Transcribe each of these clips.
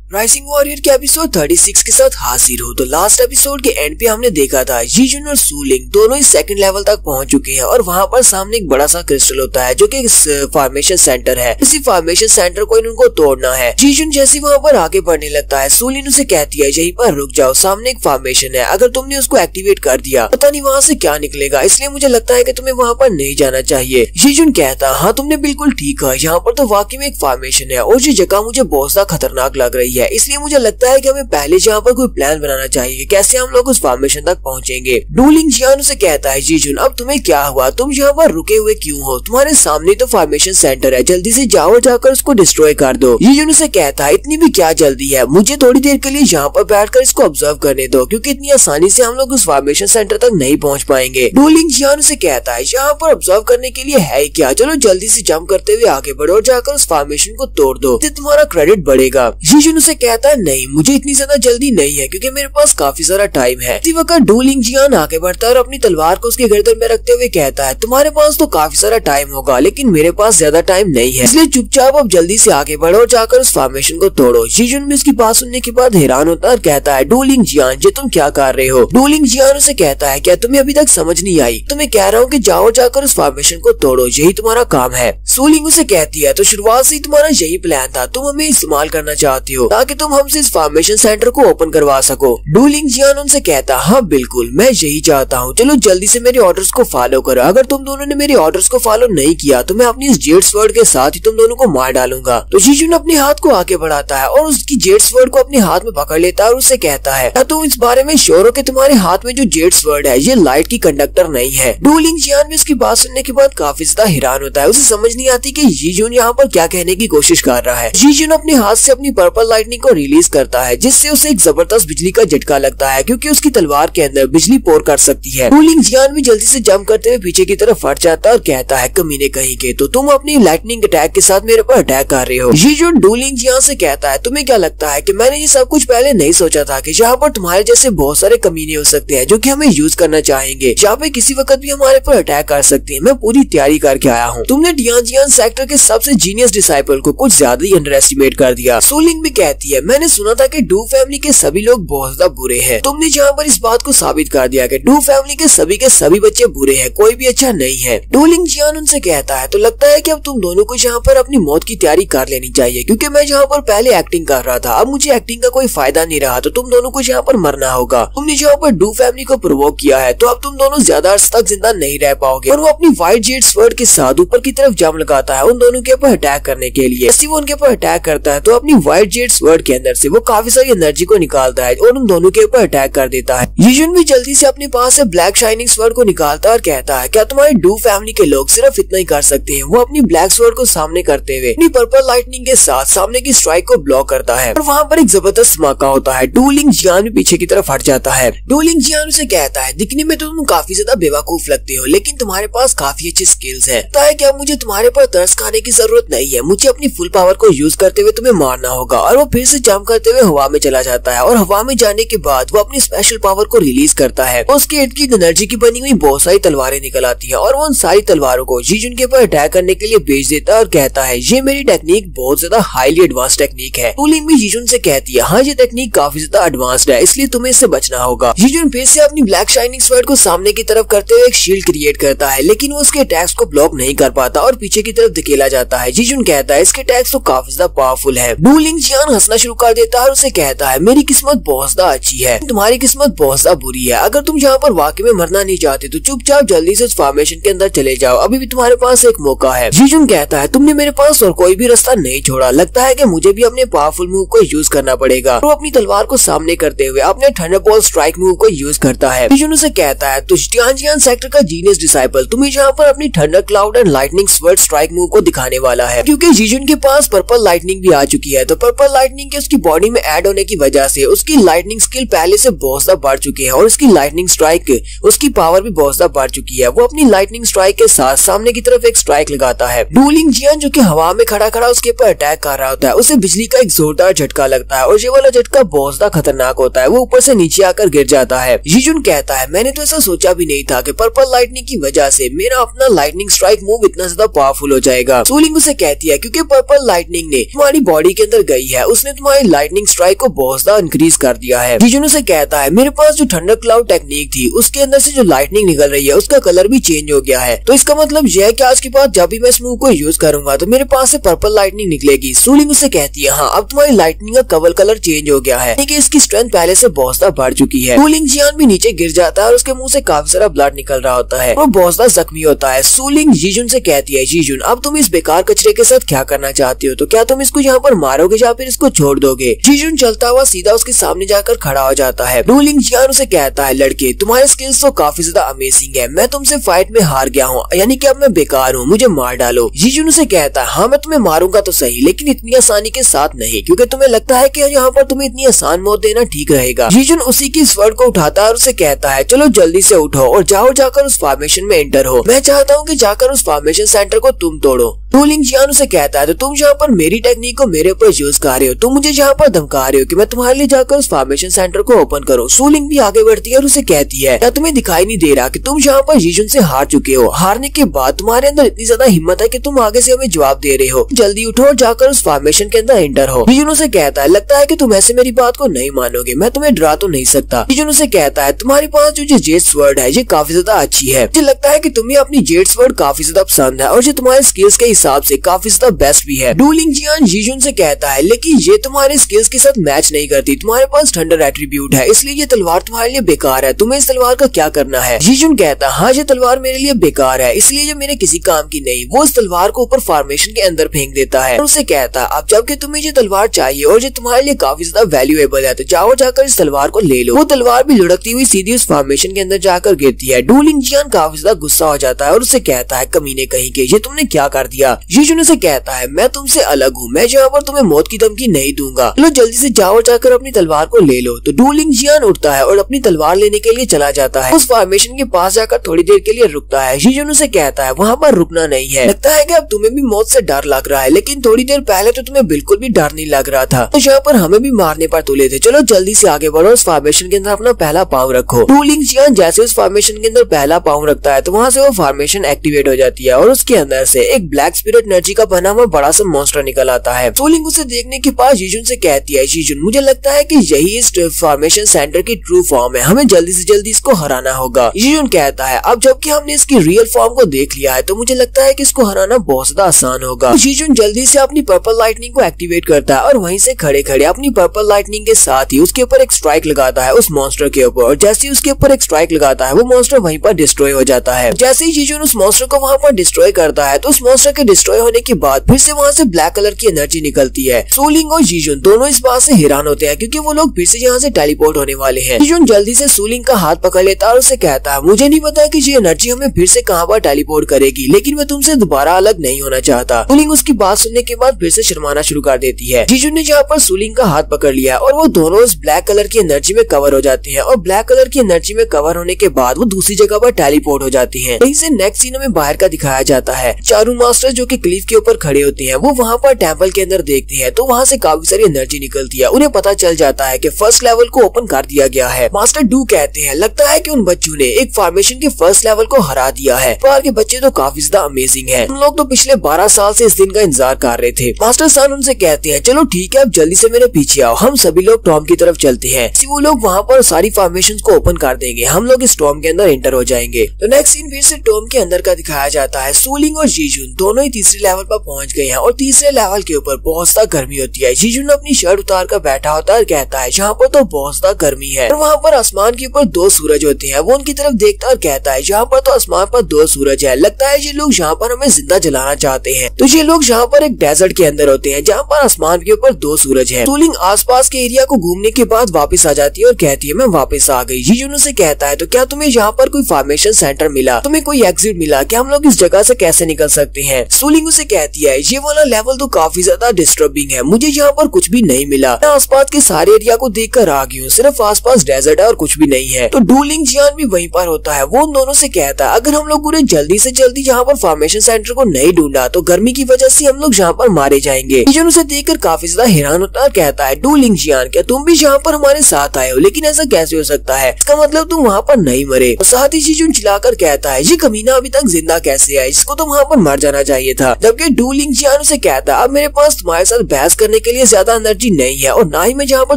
Rising warrior के episode 36 के साथ हाजिर हो। तो लास्ट एपिसोड के एंड पे हमने देखा था जीजुन और सूलिंग दोनों ही सेकंड लेवल तक पहुंच चुके हैं और वहां पर सामने एक बड़ा सा क्रिस्टल होता है जो कि फार्मेशन सेंटर है। इसी फार्मेशन सेंटर को इनको तोड़ना है। जीजुन जैसे वहां पर आगे बढ़ने लगता है, सूलिंग उसे कहती है यहीं पर रुक जाओ, सामने एक फार्मेशन है, अगर तुमने उसको एक्टिवेट कर दिया पता नहीं वहाँ से क्या निकलेगा, इसलिए मुझे लगता है कि तुम्हें वहाँ पर नहीं जाना चाहिए। जीजुन कहता हाँ तुमने बिल्कुल ठीक है, यहाँ पर तो वाकई में एक फार्मेशन है और ये जगह मुझे बहुत सा खतरनाक लग रही है, इसलिए मुझे लगता है कि हमें पहले यहाँ पर कोई प्लान बनाना चाहिए कैसे हम लोग उस फार्मेशन तक पहुँचेंगे। डूलिंग जियान उसे कहता है जीजुन अब तुम्हें क्या हुआ, तुम यहाँ पर रुके हुए क्यों हो, तुम्हारे सामने तो फार्मेशन सेंटर है, जल्दी से जाओ और जाकर उसको डिस्ट्रॉय कर दो। जीजुन उसे कहता है इतनी भी क्या जल्दी है, मुझे थोड़ी देर के लिए यहाँ पर बैठकर इसको ऑब्जर्व करने दो, क्योंकि इतनी आसानी से हम लोग उस फार्मेशन सेंटर तक नहीं पहुँच पाएंगे। डूलिंग जियान उसे कहता है यहाँ पर ऑब्जर्व करने के लिए है क्या, चलो जल्दी से जंप करते हुए आगे बढ़ो और जाकर उस फार्मेशन को तोड़ दो, इससे तुम्हारा क्रेडिट बढ़ेगा। जीजुन उसे कहता है नहीं मुझे इतनी ज्यादा जल्दी नहीं है क्योंकि मेरे पास काफी सारा टाइम है। इसी वक्त डूलिंग जियान आगे बढ़ता है और अपनी तलवार को उसके गर्दन में रखते हुए कहता है तुम्हारे पास तो काफी सारा टाइम होगा लेकिन मेरे पास ज्यादा टाइम नहीं है, इसलिए चुपचाप अब जल्दी से आगे बढ़ो और जाकर उस फार्मेशन को तोड़ो। जीजुन भी उसकी बात सुनने के बाद हैरान होता है और कहता है डूलिंग जियान ये तुम क्या कर रहे हो। डूलिंग जियान उसे कहता है क्या तुम्हें अभी तक समझ नहीं आई, तुम्हें कह रहा हूँ कि जाओ जाकर उस फार्मेशन को तोड़ो, यही तुम्हारा काम है। सूलिंग उसे कहती है तो शुरुआत से ही तुम्हारा यही प्लान था, तुम हमें इस्तेमाल करना चाहती हो ताकि तुम हमसे इस फार्मेशन सेंटर को ओपन करवा सको। डूलिंग जियान उनसे कहता हाँ बिल्कुल मैं यही चाहता हूँ, चलो जल्दी से मेरे ऑर्डर्स को फॉलो करो, अगर तुम दोनों ने मेरे ऑर्डर्स को फॉलो नहीं किया तो मैं अपनी इस जेड स्वर्ड के साथ ही तुम दोनों को मार डालूंगा। तो जीजुन अपने हाथ को आगे बढ़ाता है और उसकी जेड स्वर्ड को अपने हाथ में पकड़ लेता है और उसे कहता है क्या तुम इस बारे में श्योर हो कि तुम्हारे हाथ में जो जेड स्वर्ड है ये लाइट की कंडक्टर नहीं है। डूलिंग जियान भी उसकी बात सुनने के बाद काफी ज्यादा हैरान होता है, उसे समझ नहीं आती कि जीजुन यहाँ पर क्या कहने की कोशिश कर रहा है। जीजुन अपने हाथ से अपनी पर्पल लाइटनिंग को रिलीज करता है जिससे उसे एक जबरदस्त बिजली का झटका लगता है क्योंकि उसकी तलवार के अंदर बिजली पोर कर सकती है। डूलिंग जियान भी जल्दी से जंप करते हुए पीछे की तरफ हट जाता है और कहता है कमीने कहीं के, तो तुम अपनी लाइटनिंग अटैक के साथ मेरे पर अटैक कर रहे हो। जीजुन डूलिंग जियान से कहता है तुम्हें क्या लगता है कि मैंने ये सब कुछ पहले नहीं सोचा था कि यहाँ पर तुम्हारे जैसे बहुत सारे कमीने हो सकते हैं जो कि हमें यूज करना चाहेंगे, यहाँ पे किसी वक्त भी हमारे पर अटैक कर सकते हैं, मैं पूरी तैयारी करके आया हूँ। तुमने डियाजियान सेक्टर के सबसे जीनियस डिसाइपल को कुछ ज्यादा ही अंडर एस्टिमेट कर दिया। सूलिंग भी कहती है मैंने सुना था कि डू फैमिली के सभी लोग बहुत ज्यादा बुरे हैं, तुमने यहाँ पर इस बात को साबित कर दिया कि डू फैमिली के सभी बच्चे बुरे हैं, कोई भी अच्छा नहीं है। डूलिंग जियान उनसे कहता है तो लगता है कि अब तुम दोनों को यहाँ पर अपनी मौत की तैयारी कर लेनी चाहिए, क्योंकि मैं यहाँ पर पहले एक्टिंग कर रहा था, अब मुझे एक्टिंग का कोई फायदा नहीं रहा, तो तुम दोनों को यहाँ पर मरना होगा। तुमने यहाँ पर डू फैमिली को प्रोवोक किया है तो अब तुम दोनों ज्यादा अर्स तक जिंदा नहीं रह पाओगे। और वो अपनी व्हाइट जेड स्वर्ड के साथ ऊपर की तरफ जंप लगाता है उन दोनों के ऊपर अटैक करने के लिए। जैसे वो उनके ऊपर अटैक करता है तो अपनी व्हाइट जेड स्वर्ड के अंदर से वो काफी सारी एनर्जी को निकालता है और उन दोनों के ऊपर अटैक कर देता है। जीजुन भी जल्दी से अपने पास से ब्लैक शाइनिंग स्वर्ड को निकालता है और कहता है क्या तुम्हारे डू फैमिली के लोग सिर्फ इतना ही कर सकते हैं। वो अपनी ब्लैक स्वर्ड को सामने करते हुए अपनी पर्पल लाइटनिंग के साथ सामने की स्ट्राइक को ब्लॉक करता है और वहाँ पर एक जबरदस्त धमाका होता है। डूलिंग जियान भी पीछे की तरफ हट जाता है। डूलिंग जियान उसे कहता है दिखने में तो तुम काफी ज्यादा बेवकूफ लगते हो लेकिन तुम्हारे पास काफी अच्छी स्किल्स है, तो है क्या मुझे तुम्हारे पर तरस खाने की जरूरत नहीं है, मुझे अपनी फुल पावर को यूज करते हुए तुम्हें मारना होगा। और वो फिर से जंप करते हुए हवा में चला जाता है और हवा में जाने के बाद वो अपनी स्पेशल पावर को रिलीज करता है और उसके इर्द गिर्द एनर्जी की बनी हुई बहुत सारी तलवारें निकल आती है और वो उन सारी तलवारों को जीजुन के ऊपर अटैक करने के लिए भेज देता है और कहता है ये मेरी टेक्निक बहुत ज्यादा हाईली एडवांस टेक्निक है। डूलिंग भी जीजुन से कहती है हाँ ये टेक्निक काफी ज्यादा एडवांस्ड है, इसलिए तुम्हें इससे बचना होगा। जीजुन फिर से अपनी ब्लैक शाइनिंग स्वर्ड को सामने की तरफ करते हुए एक शील्ड क्रिएट करता है लेकिन वो उसके अटैक्स को ब्लॉक नहीं कर पाता और पीछे की तरफ धकेला जाता है। जीजुन कहता है इसके अटैक्स तो काफी ज्यादा पावरफुल है। डूलिंग जियान हंसना शुरू कर देता है और उसे कहता है मेरी किस्मत बहुत ज्यादा अच्छी है, तुम्हारी किस्मत बहुत ज्यादा बुरी है, अगर तुम यहाँ पर वाकई में मरना नहीं चाहते तो चुपचाप जल्दी से उस फार्मेशन के अंदर चले जाओ, अभी भी तुम्हारे पास एक मौका है। जीजुन कहता है तुमने मेरे पास और कोई भी रास्ता नहीं छोड़ा, लगता है कि मुझे भी अपने पावरफुल मूव को यूज करना पड़ेगा। वो अपनी तलवार को सामने करते हुए अपने थंडरबोल्ट स्ट्राइक मूव को यूज करता है। जीजुन उसे कहता है तो डियाजियान सेक्टर का जीनियस डिसाइपल तुम्हें यहाँ पर अपनी thunder cloud and lightning sword strike move को दिखाने वाला है, क्योंकि जीजुन के पास पर्पल लाइटनिंग भी आ चुकी है। तो पर्पल लाइटनिंग के उसकी बॉडी में ऐड होने की वजह से उसकी लाइटनिंग स्किल पहले से बहुत ज्यादा बढ़ चुकी है और उसकी लाइटनिंग स्ट्राइक उसकी पावर भी बहुत ज्यादा बढ़ चुकी है। वो अपनी लाइटनिंग स्ट्राइक के साथ सामने की तरफ एक स्ट्राइक लगाता है। डूलिंग जियान जो कि हवा में खड़ा खड़ा उसके ऊपर अटैक कर रहा होता है, उसे बिजली का एक जोरदार झटका लगता है और ये वाला झटका बहुत ज्यादा खतरनाक होता है, वो ऊपर से नीचे आकर गिर जाता है। जीजुन कहता है मैंने तो ऐसा सोचा भी नहीं था कि पर्पल लाइटनिंग की वजह से मेरा अपना लाइटनिंग स्ट्राइक मूव इतना ज्यादा पावरफुल हो जाएगा। सूलिंग उसे कहती है क्योंकि पर्पल लाइटनिंग ने तुम्हारी बॉडी के अंदर गई है उसने तुम्हारी लाइटनिंग स्ट्राइक को बहुत ज्यादा इंक्रीज कर दिया है। जीजून उसे कहता है मेरे पास जो थंडर क्लाउड टेक्निक थी उसके अंदर से जो लाइटनिंग निकल रही है उसका कलर भी चेंज हो गया है, तो इसका मतलब यह है कि आज के बाद जब भी मैं इस मूव को यूज करूंगा तो मेरे पास से पर्पल लाइटनिंग निकलेगी। सू लिंग उसे कहती है हाँ अब तुम्हारी लाइटनिंग का कवर कलर चेंज हो गया है, लेकिन इसकी स्ट्रेंथ पहले से बहुत ज्यादा बढ़ चुकी है। सू लिंग जियान भी नीचे गिर जाता है और उसके मुंह से काफी सारा ब्लड निकल रहा होता है, वो बहुत ज्यादा जख्मी होता है। सू लिंग जीजून से कहती है जीजून अब तुम इस बेकार कचरे के साथ क्या करना चाहती हो, तो क्या तुम इसको यहाँ पर मारोगे या फिर इसको छोड़ दोगे। जीजून चलता हुआ सीधा उसके सामने जाकर खड़ा हो जाता है। सू लिंग जियान उसे कहता है लड़के तुम्हारे स्किल्स तो काफी ज्यादा अमेजिंग है, मैं तुमसे फाइट में हार गया हूँ, यानी कि अब मैं बेकार हूँ, मुझे मार डालो। जीजून उसे कहता है हाँ मैं तुम्हें मारूंगा तो सही, लेकिन इतनी आसानी के साथ नहीं, क्योंकि तुम्हें लगता है कि यहाँ पर तुम्हें इतनी आसान मौत देना ठीक रहेगा। जीजून उसी की स्वर्ड को उठाता है और उसे कहता है चलो जल्दी से उठो और जाकर उस फॉर्मेशन में एंटर हो, मैं चाहता हूँ कि जाकर उस फॉर्मेशन सेंटर को तुम तोड़ो। सू लिंग जियान उसे कहता है तो तुम यहाँ पर मेरी टेक्निक को मेरे ऊपर यूज कर रहे हो, तुम मुझे यहाँ पर धमका रहे हो कि मैं तुम्हारे लिए जाकर उस फॉर्मेशन सेंटर को ओपन करूँ। सू लिंग भी आगे बढ़ती है और उसे कहती है क्या तुम्हें दिखाई नहीं दे रहा कि तुम यहाँ पर जीजून से हार चुके हो, हारने के बाद तुम्हारे अंदर इतनी ज्यादा हिम्मत है कि तुम आगे से हमें जवाब दे रहे हो, जल्दी उठो और जाकर उस फॉर्मेशन के अंदर एंटर हो। जीजून उसे कहता है लगता है कि तुम ऐसे मेरी बात को नहीं मानोगे, मैं तुम्हें डरा तो नहीं सकता। जीजून उसे कहता है तुम्हारे पास जो जेड स्वर्ड है ये काफी ज्यादा अच्छी है, मुझे लगता है कि तुम्हें अपनी जेड स्वर्ड काफी ज्यादा पसंद है और ये तुम्हारे स्किल्स के हिसाब से काफी ज्यादा बेस्ट भी है। सू लिंग जियान जीजून से कहता है लेकिन ये तुम्हारे स्किल्स के साथ मैच नहीं करती, तुम्हारे पास थंडर एट्रीब्यूट है इसलिए ये तलवार तुम्हारे लिए बेकार है, तुम्हें इस तलवार का क्या करना है। जीजून कहता है हाँ ये तलवार मेरे लिए बेकार है इसलिए ये मेरे किसी काम की नहीं, वो इस तलवार को ऊपर फॉर्मेशन के अंदर फेंक देता है और उसे कहता है अब जबकि तुम्हें ये तलवार चाहिए और ये तुम्हारे लिए काफी ज्यादा वैल्यूएबल है तो जाकर इस तलवार को ले लो। वो तलवार भी लुढ़कती हुई सीधी उस फॉर्मेशन के अंदर जाकर गिरती है। सू लिंग जियान काफी ज्यादा गुस्सा हो जाता है और उसे कहता है कमीने कहीं के ये तुमने क्या कर दिया। जीजून उसे कहता है मैं तुमसे अलग हूँ, मैं यहाँ पर तुम्हें मौत की धमकी नहीं दूंगा, चलो जल्दी से जाकर अपनी तलवार को ले लो। तो सू लिंग जियान उठता है और अपनी तलवार लेने के लिए चला जाता है, उस फॉर्मेशन के पास जाकर थोड़ी देर के लिए रुकता है। जीजून उसे कहता है वहाँ पर रुकना नहीं है, लगता है कि अब तुम्हें भी मौत से डर लग रहा है, लेकिन थोड़ी देर पहले तो तुम्हें बिल्कुल भी डर नहीं लग रहा था, तो यहाँ पर हमें भी मारने पर तुले थे, चलो जल्दी से आगे बढ़ो, उस फॉर्मेशन के अंदर अपना पहला पाँव रखो। सू लिंग जियान जैसे उस फॉर्मेशन के अंदर पहला पाँव रखता है तो वहाँ से वो फॉर्मेशन एक्टिवेट हो जाती है और उसके अंदर से एक ब्लैक स्पिरिट एनर्जी का बना हुआ बड़ा सा मॉन्स्टर निकल आता है। सू लिंग उसे देखने के बाद जीजून से कहती है जीजून मुझे लगता है कि यही इस फॉर्मेशन सेंटर की ट्रू फॉर्म है, हमें जल्दी से जल्दी इसको हराना होगा। जीजून कहता है अब जबकि हमने इसकी रियल फॉर्म को देख लिया है तो मुझे लगता है कि इसको हराना बहुत ज्यादा आसान होगा। जीजून जल्दी से अपनी पर्पल लाइटनिंग को एक्टिवेट करता है और वहीं से खड़े खड़े अपनी पर्पल लाइटनिंग के साथ ही उसके ऊपर एक स्ट्राइक लगाता है उस मॉन्स्टर के ऊपर, और जैसे ही उसके ऊपर एक स्ट्राइक लगाता है वो मॉन्स्टर वहीं पर डिस्ट्रॉय हो जाता है। जैसे ही जीजून उस मॉन्स्टर को वहाँ पर डिस्ट्रॉय करता है तो उस मॉन्स्टर के डिस्ट्रॉय होने के बाद फिर से वहाँ से ब्लैक कलर की एनर्जी निकलती है। सू लिंग और जीजून दोनों इस बात से हैरान होते हैं क्योंकि वो लोग फिर से यहाँ से टेलीपोर्ट होने वाले हैं। जीजून जल्दी से सू लिंग का हाथ पकड़ लेता है और उसे कहता है मुझे नहीं पता कि ये एनर्जी हमें फिर से कहाँ पर टेलीपोर्ट करेगी, लेकिन मैं तुमसे दोबारा अलग नहीं होना चाहता। सू लिंग उसकी बात सुनने के बाद फिर से शर्माना शुरू कर देती है। जीजून ने यहाँ पर सू लिंग का हाथ पकड़ लिया और वो दोनों उस ब्लैक कलर की एनर्जी में कवर हो जाते हैं और ब्लैक कलर की एनर्जी में कवर होने के बाद वो दूसरी जगह पर टेलीपोर्ट हो जाती है। यहीं से नेक्स्ट सीन में बाहर का दिखाया जाता है। चारों मास्टर जो कि क्लिफ के ऊपर खड़े होते हैं वो वहाँ पर टेम्पल के अंदर देखते हैं तो वहाँ से काफी सारी एनर्जी निकलती है। उन्हें पता चल जाता है कि फर्स्ट लेवल को ओपन कर दिया गया है। मास्टर डू कहते हैं लगता है कि उन बच्चों ने एक फॉर्मेशन के फर्स्ट लेवल को हरा दिया है। बाहर के बच्चे तो काफी ज्यादा अमेजिंग है, हम लोग तो पिछले 12 साल से इस दिन का इंतजार कर रहे थे। मास्टर सन उनसे कहते हैं चलो ठीक है अब जल्दी से मेरे पीछे आओ, हम सभी लोग टॉम की तरफ चलते हैं। वो लोग वहाँ पर सारी फॉर्मेशन को ओपन कर देंगे, हम लोग इस टॉम के अंदर एंटर हो जाएंगे। तो नेक्स्ट सीन फिर से टॉम के अंदर का दिखाया जाता है। सू लिंग और जीजून दोनों ही तीसरे लेवल पर पहुंच गए हैं और तीसरे लेवल के ऊपर बहुत ज्यादा गर्मी होती है। जीजून अपनी शर्ट उतार कर बैठा होता है और कहता है यहाँ पर तो बहुत ज्यादा गर्मी है, और वहाँ पर आसमान के ऊपर 2 सूरज होते हैं। वो उनकी तरफ देखता है और कहता है यहाँ पर तो आसमान पर 2 सूरज है, लगता है ये लोग यहाँ पर हमें जिंदा जलाना चाहते हैं। तो ये लोग यहाँ पर एक डेजर्ट के अंदर होते हैं जहाँ पर आसमान के ऊपर 2 सूरज है। सू लिंग आसपास के एरिया को घूमने के बाद वापस आ जाती है और कहती है मैं वापस आ गई। जीजून से कहता है तो क्या तुम्हें यहाँ पर कोई फॉर्मेशन सेंटर मिला, तुम्हें कोई एग्जिट मिला, क्या हम लोग इस जगह से कैसे निकल सकते हैं। सू लिंग उसे कहती है ये वाला लेवल तो काफी ज्यादा डिस्टर्बिंग है, मुझे यहाँ पर कुछ भी नहीं मिला, मैं आसपास के सारे एरिया को देख कर आ गई हूँ, सिर्फ आसपास डेजर्ट है और कुछ भी नहीं है। तो सू लिंग जियान भी वहीं पर होता है। वो उन दोनों से कहता है अगर हम लोगों ने जल्दी से जल्दी यहाँ पर फॉर्मेशन सेंटर को नहीं ढूंढा तो गर्मी की वजह से हम लोग यहाँ पर मारे जाएंगे। जीजून उसे देखकर काफी ज्यादा हैरान होता है, कहता है सू लिंग जियान क्या तुम भी यहाँ पर हमारे साथ आए हो, लेकिन ऐसा कैसे हो सकता है, इसका मतलब तुम वहाँ पर नहीं मरे। और साथ ही जीजून चिल्लाकर कहता है ये कमीना अभी तक जिंदा कैसे है, इसको तो वहाँ पर मर जाना चाहिए चाहिए था। जबकि डू लिंग जियान उसे कहता अब मेरे पास तुम्हारे साथ बहस करने के लिए ज्यादा एनर्जी नहीं है और ना ही मैं जहाँ पर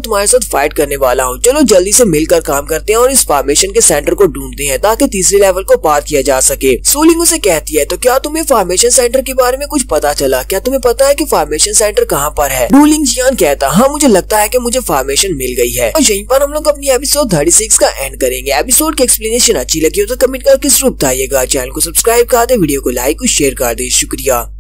तुम्हारे साथ फाइट करने वाला हूँ। चलो जल्दी से मिलकर काम करते हैं और इस फॉर्मेशन के सेंटर को ढूंढते हैं ताकि तीसरे लेवल को पार किया जा सके। सूलिंग उसे कहती है तो क्या तुम्हें फॉर्मेशन सेंटर के बारे में कुछ पता चला? क्या तुम्हें पता है कि फॉर्मेशन सेंटर कहाँ पर है? डू लिंग जियान कहता हाँ मुझे लगता है कि मुझे फॉर्मेशन मिल गई है। और यहीं पर हम लोग अपनी एपिसोड 36 का एंड करेंगे। एपिसोड की एक्सप्लेनेशन अच्छी लगी हो तो कमेंट करके जरूर बताइएगा। चैनल को सब्सक्राइब कर दे, वीडियो को लाइक और शेयर कर दे। शुक्रिया।